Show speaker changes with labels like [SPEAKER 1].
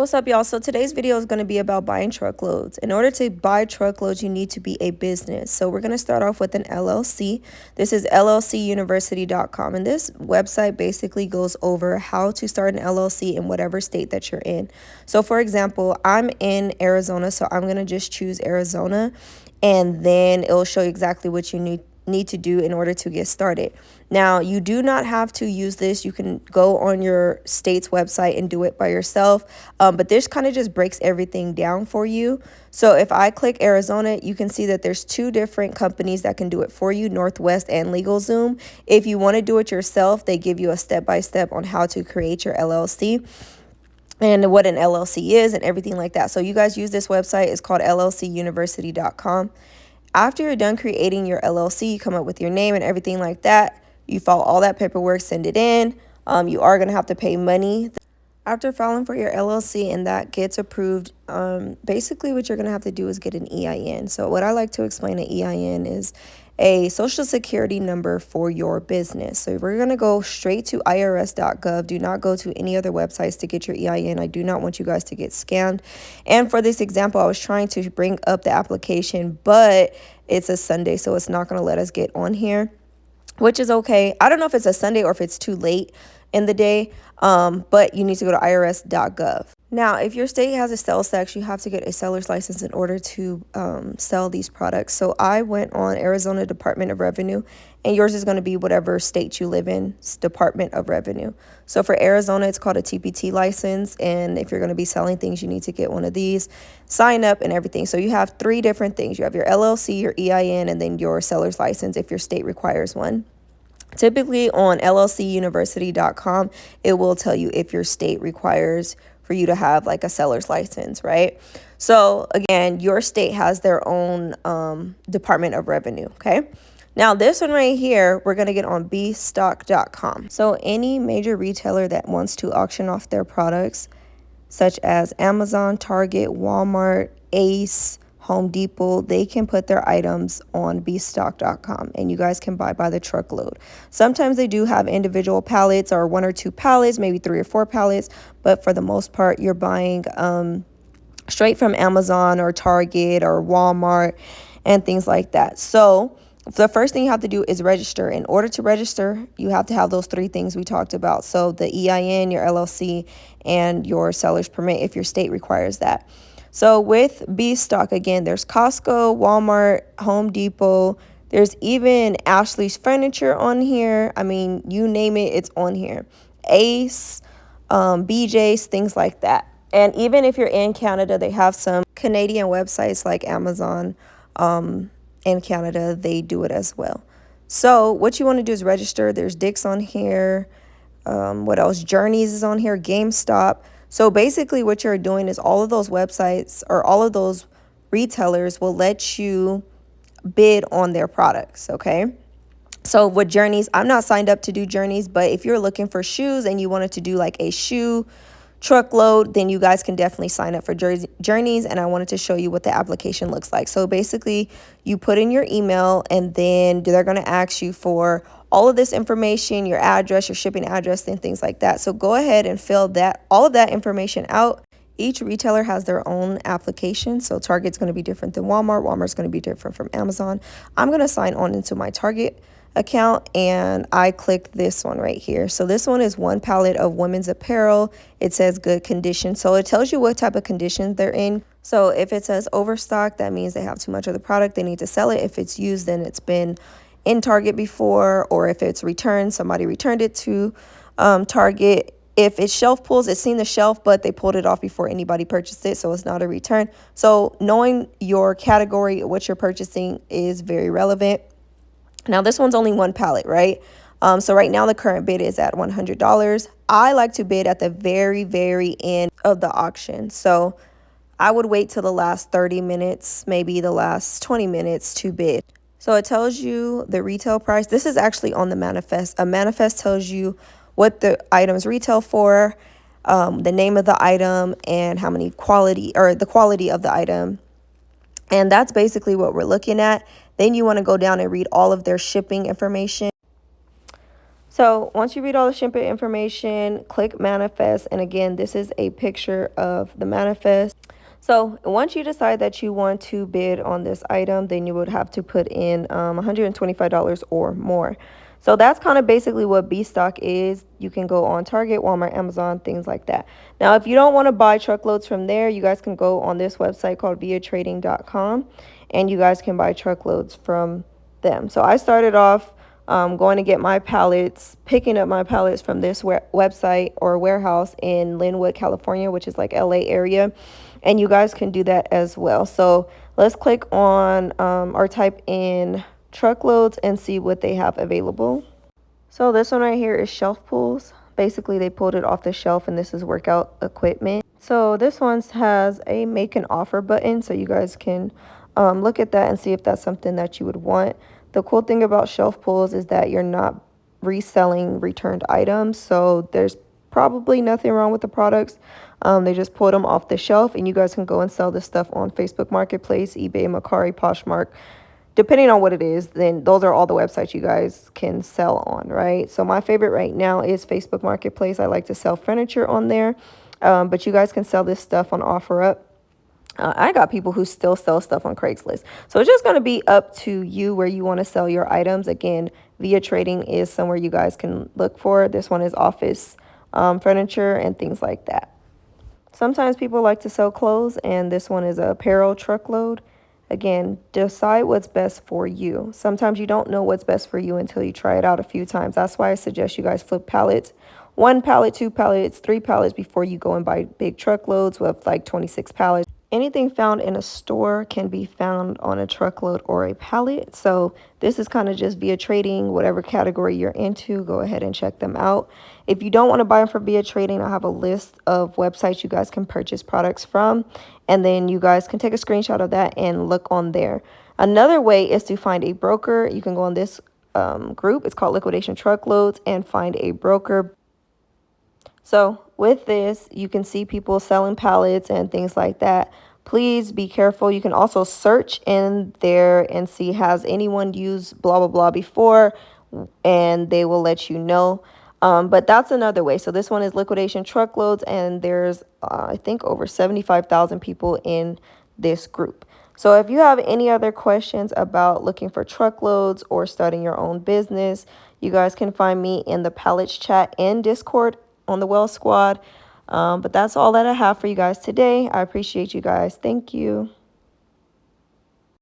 [SPEAKER 1] What's up, y'all? So today's video is going to be about buying truckloads. In order to buy truckloads, you need to be a business. So we're going to start off with an LLC. This is llcuniversity.com, and this website basically goes over how to start an LLC in whatever state that you're in. So for example, I'm in Arizona, so I'm going to just choose Arizona, and then it'll show you exactly what you need to do in order to get started. Now, you do not have to use this. You can go on your state's website and do it by yourself, but this kind of just breaks everything down for you. So if I click Arizona, you can see that there's two different companies that can do it for you, Northwest and LegalZoom. If you want to do it yourself, they give you a step-by-step on how to create your LLC and what an LLC is and everything like that. So you guys use this website. It's called llcuniversity.com. After you're done creating your LLC, you come up with your name and everything like that. You file all that paperwork, send it in. You are going to have to pay money. After filing for your LLC and that gets approved, basically what you're going to have to do is get an EIN. So what I like to explain an EIN is a social security number for your business. So we're going to go straight to irs.gov. Do not go to any other websites to get your EIN. I do not want you guys to get scammed. And for this example, I was trying to bring up the application, but it's a Sunday, so it's not going to let us get on here, which is okay. I don't know if it's a Sunday or if it's too late in the day, but you need to go to irs.gov. Now, if your state has a sales tax, you have to get a seller's license in order to sell these products. So I went on Arizona Department of Revenue, and yours is going to be whatever state you live in, Department of Revenue. So for Arizona, it's called a TPT license, and if you're going to be selling things, you need to get one of these, sign up and everything. So you have three different things. You have your LLC, your EIN, and then your seller's license if your state requires one. Typically on llcuniversity.com, it will tell you if your state requires for you to have like a seller's license, right? So again, your state has their own Department of Revenue, okay? Now this one right here, we're going to get on bstock.com. So any major retailer that wants to auction off their products, such as Amazon, Target, Walmart, Ace, Home Depot, they can put their items on bstock.com, and you guys can buy by the truckload. Sometimes they do have individual pallets or one or two pallets, maybe 3 or 4 pallets, but for the most part, you're buying straight from Amazon or Target or Walmart and things like that. So the first thing you have to do is register. In order to register, you have to have those 3 things we talked about. So the EIN, your LLC, and your seller's permit if your state requires that. So with B-Stock, again, there's Costco, Walmart, Home Depot. There's even Ashley's Furniture on here. I mean, you name it, it's on here. Ace, BJ's, things like that. And even if you're in Canada, they have some Canadian websites like Amazon in Canada. They do it as well. So what you want to do is register. There's Dick's on here. What else? Journeys is on here. GameStop. So basically what you're doing is all of those websites or all of those retailers will let you bid on their products, okay? So with Journeys, I'm not signed up to do Journeys, but if you're looking for shoes and you wanted to do like a shoe truckload, then you guys can definitely sign up for Journeys, and I wanted to show you what the application looks like. So basically, you put in your email, and then they're going to ask you for all of this information, your address, your shipping address, and things like that. So go ahead and fill all of that information out. Each retailer has their own application. So Target's going to be different than Walmart. Walmart's going to be different from Amazon. I'm going to sign on into my Target account, and I clicked this one right here. So this one is 1 pallet of women's apparel. It says good condition, so it tells you what type of condition they're in. So if it says overstock, that means they have too much of the product, they need to sell it. If it's used, then it's been in Target before, or if it's returned, somebody returned it to Target. If it's shelf pulls, it's seen the shelf, but they pulled it off before anybody purchased it, so it's not a return. So knowing your category, what you're purchasing, is very relevant. Now, this one's only 1 pallet, right? So right now, the current bid is at $100. I like to bid at the very, very end of the auction. So I would wait till the last 30 minutes, maybe the last 20 minutes to bid. So it tells you the retail price. This is actually on the manifest. A manifest tells you what the items retail for, the name of the item, and how many quality, or the quality of the item. And that's basically what we're looking at. Then you want to go down and read all of their shipping information. So once you read all the shipping information, click manifest. And again, this is a picture of the manifest. So once you decide that you want to bid on this item, then you would have to put in $125 or more. So that's kind of basically what B stock is. You can go on Target, Walmart, Amazon, things like that. Now, if you don't want to buy truckloads from there, you guys can go on this website called viatrading.com, and you guys can buy truckloads from them. So I started off going to get my pallets, picking up my pallets from this website or warehouse in Linwood, California, which is like LA area. And you guys can do that as well. So let's click on or type in truckloads and see what they have available. So this one right here is shelf pulls. Basically, they pulled it off the shelf, and this is workout equipment. So this one has a make an offer button, so you guys can look at that and see if that's something that you would want. The cool thing about shelf pulls is that you're not reselling returned items, so there's probably nothing wrong with the products. They just pulled them off the shelf, and you guys can go and sell this stuff on Facebook Marketplace, eBay, Mercari, Poshmark. Depending on what it is, then those are all the websites you guys can sell on, right? So my favorite right now is Facebook Marketplace. I like to sell furniture on there, but you guys can sell this stuff on OfferUp. I got people who still sell stuff on Craigslist. So it's just going to be up to you where you want to sell your items. Again, Via Trading is somewhere you guys can look for. This one is office furniture and things like that. Sometimes people like to sell clothes, and this one is a apparel truckload. Again, decide what's best for you. Sometimes you don't know what's best for you until you try it out a few times. That's why I suggest you guys flip pallets. 1 pallet, 2 pallets, 3 pallets before you go and buy big truckloads with like 26 pallets. Anything found in a store can be found on a truckload or a pallet. So this is kind of just via trading, whatever category you're into, go ahead and check them out. If you don't want to buy them for via trading, I have a list of websites you guys can purchase products from. And then you guys can take a screenshot of that and look on there. Another way is to find a broker. You can go on this group. It's called Liquidation Truckloads, and find a broker. So with this, you can see people selling pallets and things like that. Please be careful. You can also search in there and see, has anyone used blah, blah, blah before, and they will let you know. But that's another way. So this one is Liquidation Truckloads, and there's, I think, over 75,000 people in this group. So if you have any other questions about looking for truckloads or starting your own business, you guys can find me in the Pallets chat and Discord on the Well Squad. But that's all that I have for you guys today. I appreciate you guys. Thank you.